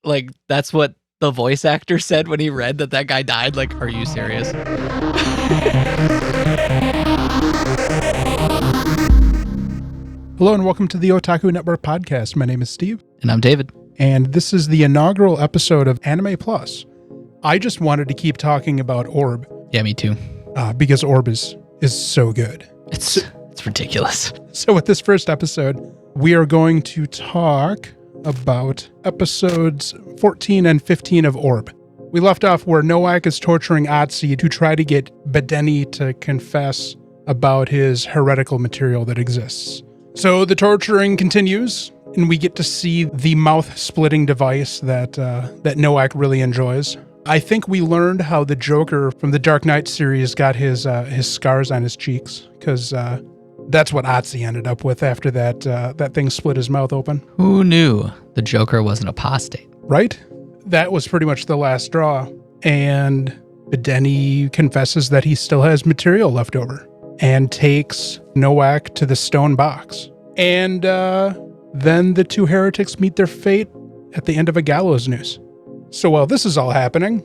Like, that's what the voice actor said when he read that guy died. Like, are you serious? Hello and welcome to the Otaku Network Podcast. My name is Steve. And I'm David. And this is the inaugural episode of Anime Plus. I just wanted to keep talking about Orb. Yeah, me too. Because Orb is so good. It's ridiculous. So with this first episode, we are going to talk about episodes 14 and 15 of Orb. We left off where Noak is torturing Otzi to try to get Beni to confess about his heretical material that exists. So the torturing continues, and we get to see the mouth-splitting device that Noak really enjoys. I think we learned how the Joker from the Dark Knight series got his scars on his cheeks, because that's what Otzi ended up with after that thing split his mouth open. Who knew the Joker was an apostate? Right? That was pretty much the last straw. And Beni confesses that he still has material left over and takes Noak to the stone box. And then the two heretics meet their fate at the end of a gallows noose. So while this is all happening,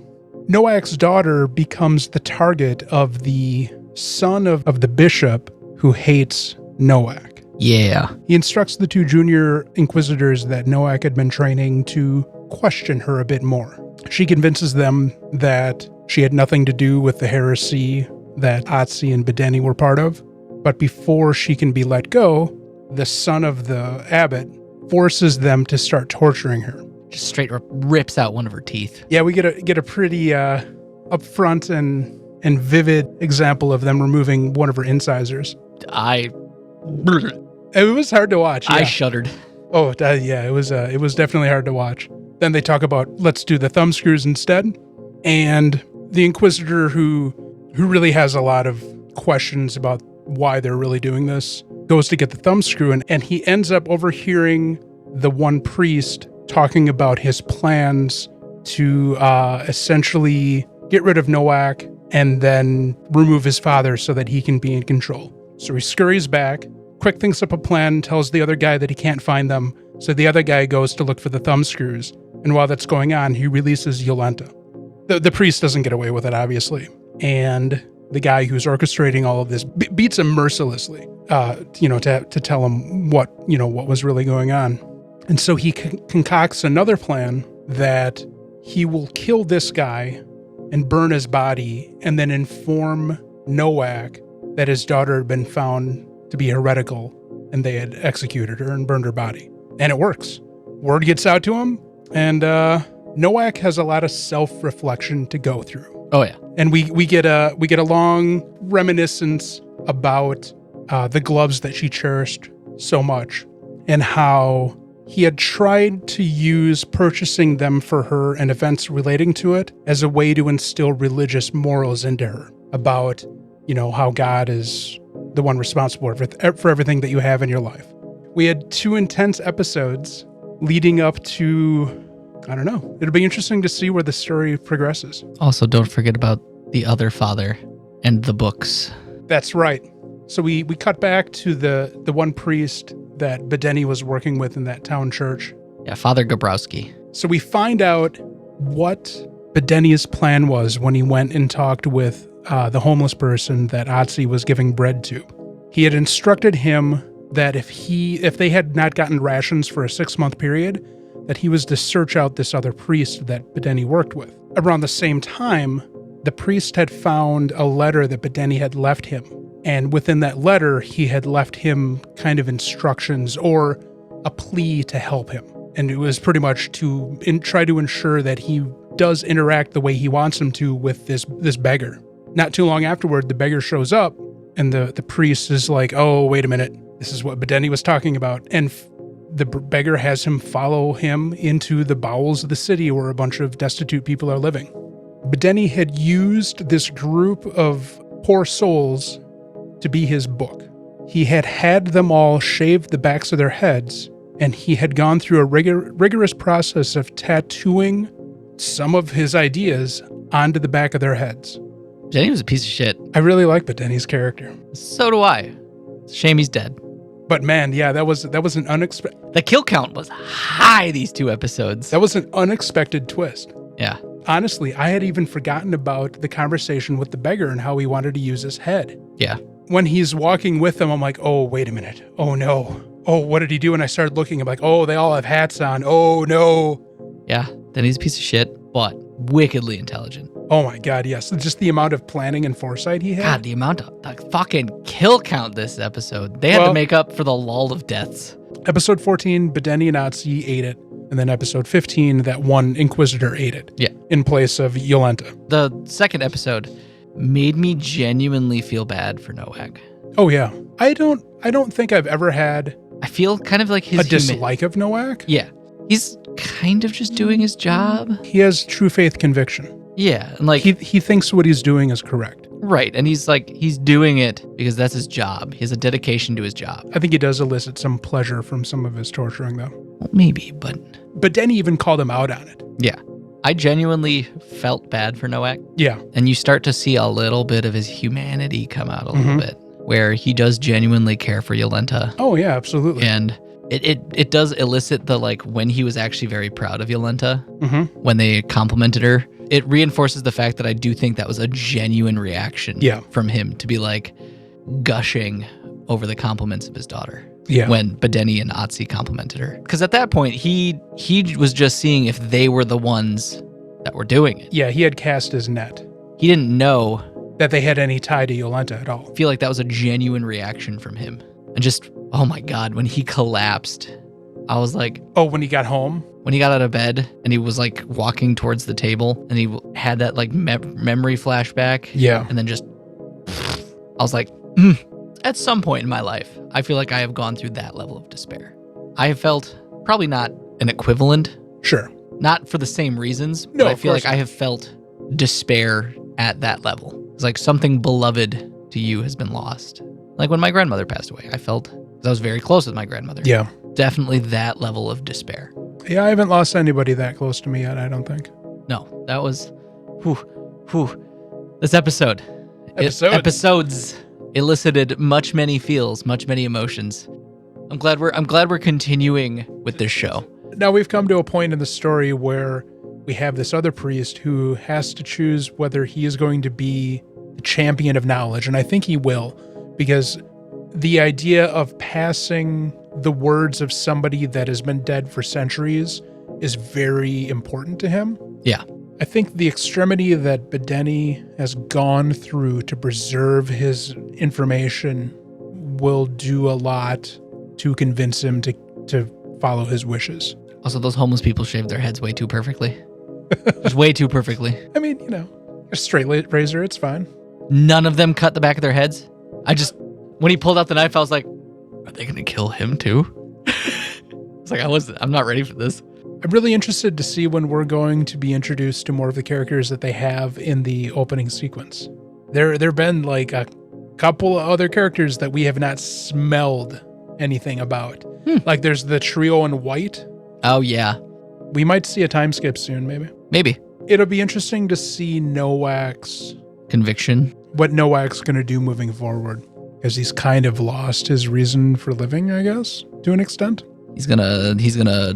Noak's daughter becomes the target of the son of the bishop who hates Noak. Yeah. He instructs the two junior inquisitors that Noak had been training to question her a bit more. She convinces them that she had nothing to do with the heresy that Otzi and Beni were part of. But before she can be let go, the son of the abbot forces them to start torturing her. Just straight rips out one of her teeth. Yeah, we get a pretty upfront and vivid example of them removing one of her incisors. It was hard to watch. Yeah. I shuddered. Oh, yeah, it was definitely hard to watch. Then they talk about, let's do the thumb screws instead. And the Inquisitor, who really has a lot of questions about why they're really doing this, goes to get the thumb screw, and he ends up overhearing the one priest talking about his plans to essentially get rid of Noak and then remove his father so that he can be in control. So he scurries back, quick thinks up a plan, tells the other guy that he can't find them, so the other guy goes to look for the thumb screws, and while that's going on, he releases Yolanta. The priest doesn't get away with it, obviously, and the guy who's orchestrating all of this beats him mercilessly, to tell him what was really going on. And so he concocts another plan that he will kill this guy and burn his body and then inform Noak that his daughter had been found to be heretical and they had executed her and burned her body. And it works. Word gets out to him, and Noak has a lot of self-reflection to go through. Oh, yeah. And we get a long reminiscence about the gloves that she cherished so much and how he had tried to use purchasing them for her and events relating to it as a way to instill religious morals into her about, how God is the one responsible for everything that you have in your life. We had 2 intense episodes leading up to, I don't know. It'll be interesting to see where the story progresses. Also, don't forget about the other father and the books. That's right. So we cut back to the one priest that Beni was working with in that town church. Yeah, Father Gabrowski. So we find out what Beni's plan was when he went and talked with the homeless person that Otzi was giving bread to. He had instructed him that if they had not gotten rations for a 6-month period, that he was to search out this other priest that Beni worked with. Around the same time, the priest had found a letter that Beni had left him. And within that letter, he had left him kind of instructions or a plea to help him. And it was pretty much to try to ensure that he does interact the way he wants him to with this beggar. Not too long afterward, the beggar shows up, and the priest is like, oh, wait a minute. This is what Beni was talking about. And the beggar has him follow him into the bowels of the city where a bunch of destitute people are living. Beni had used this group of poor souls to be his book. He had them all shave the backs of their heads, and he had gone through a rigorous process of tattooing some of his ideas onto the back of their heads. Beni was a piece of shit. I really like Beni's character. So do I. It's a shame he's dead. But man, yeah, that was an unexpected. The kill count was high these 2 episodes. That was an unexpected twist. Yeah. Honestly, I had even forgotten about the conversation with the beggar and how he wanted to use his head. Yeah. When he's walking with them, I'm like, oh, wait a minute. Oh, no. Oh, what did he do? And I started looking. I'm like, oh, they all have hats on. Oh, no. Yeah. Then he's a piece of shit, but wickedly intelligent. Oh, my God, yes. Just the amount of planning and foresight he had. God, the amount of the fucking kill count this episode. They had to make up for the lull of deaths. Episode 14, Beni and Otzi ate it. And then episode 15, that one Inquisitor ate it. Yeah. In place of Yolanta. The second episode made me genuinely feel bad for Noak. Oh, yeah. I don't think I've ever had I feel kind of like his a dislike of Noak. Yeah. He's kind of just doing his job. He has true faith conviction. Yeah. And like he thinks what he's doing is correct. Right. And he's doing it because that's his job. He has a dedication to his job. I think he does elicit some pleasure from some of his torturing, though. Well, maybe, but Beni even called him out on it. Yeah. I genuinely felt bad for Noak. Yeah. And you start to see a little bit of his humanity come out a little bit, where he does genuinely care for Yolanta. Oh, yeah, absolutely. And it does elicit the, like, when he was actually very proud of Yolanta, when they complimented her, it reinforces the fact that I do think that was a genuine reaction from him to be, like, gushing over the compliments of his daughter. Yeah. When Beni and Otzi complimented her. Because at that point, he was just seeing if they were the ones that were doing it. Yeah, he had cast his net. He didn't know that they had any tie to Yolanta at all. I feel like that was a genuine reaction from him. And just, oh my God, when he collapsed, I was like... Oh, when he got home? When he got out of bed and he was like walking towards the table and he had that like memory flashback. Yeah. And then just... I was like, At some point in my life, I feel like I have gone through that level of despair. I have felt probably not an equivalent. Sure. Not for the same reasons, no, but I feel like I have felt despair at that level. It's like something beloved to you has been lost. Like when my grandmother passed away, I felt, because I was very close with my grandmother. Yeah. Definitely that level of despair. Yeah, I haven't lost anybody that close to me yet, I don't think. No, that was, this episodes elicited many feels, many emotions. I'm glad we're continuing with this show. Now we've come to a point in the story where we have this other priest who has to choose whether he is going to be the champion of knowledge, and I think he will, because the idea of passing the words of somebody that has been dead for centuries is very important to him. Yeah. I think the extremity that Beni has gone through to preserve his information will do a lot to convince him to follow his wishes. Also, those homeless people shaved their heads way too perfectly. Just way too perfectly. I mean, a straight razor, it's fine. None of them cut the back of their heads. When he pulled out the knife, I was like, are they going to kill him too? It's like, I'm not ready for this. I'm really interested to see when we're going to be introduced to more of the characters that they have in the opening sequence. There've been like a couple of other characters that we have not smelled anything about. Like there's the trio in white. Oh, yeah. We might see a time skip soon, maybe. Maybe. It'll be interesting to see Noak's conviction. What Noak's going to do moving forward. Because he's kind of lost his reason for living, I guess, to an extent. He's gonna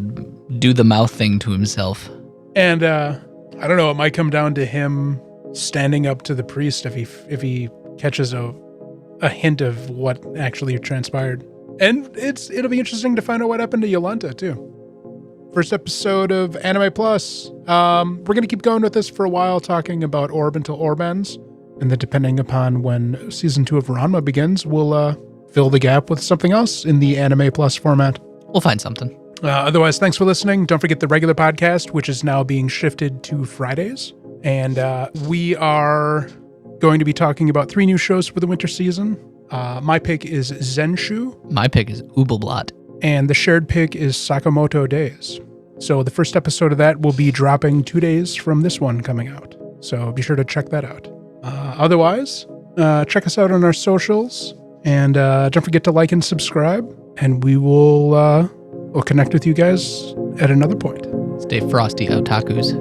do the mouth thing to himself. And I don't know, it might come down to him standing up to the priest if he catches a hint of what actually transpired. And it'll be interesting to find out what happened to Yolanta too. First episode of Anime Plus. We're gonna keep going with this for a while, talking about Orb until Orb ends. And then depending upon when season 2 of Ranma begins, we'll fill the gap with something else in the Anime Plus format. We'll find something. Otherwise, thanks for listening. Don't forget the regular podcast, which is now being shifted to Fridays. And we are going to be talking about 3 new shows for the winter season. My pick is Zenshu. My pick is Blatt. And the shared pick is Sakamoto Days. So the first episode of that will be dropping 2 days from this one coming out. So be sure to check that out. Otherwise, check us out on our socials. And don't forget to like and subscribe. And we'll connect with you guys at another point. Stay frosty, otakus.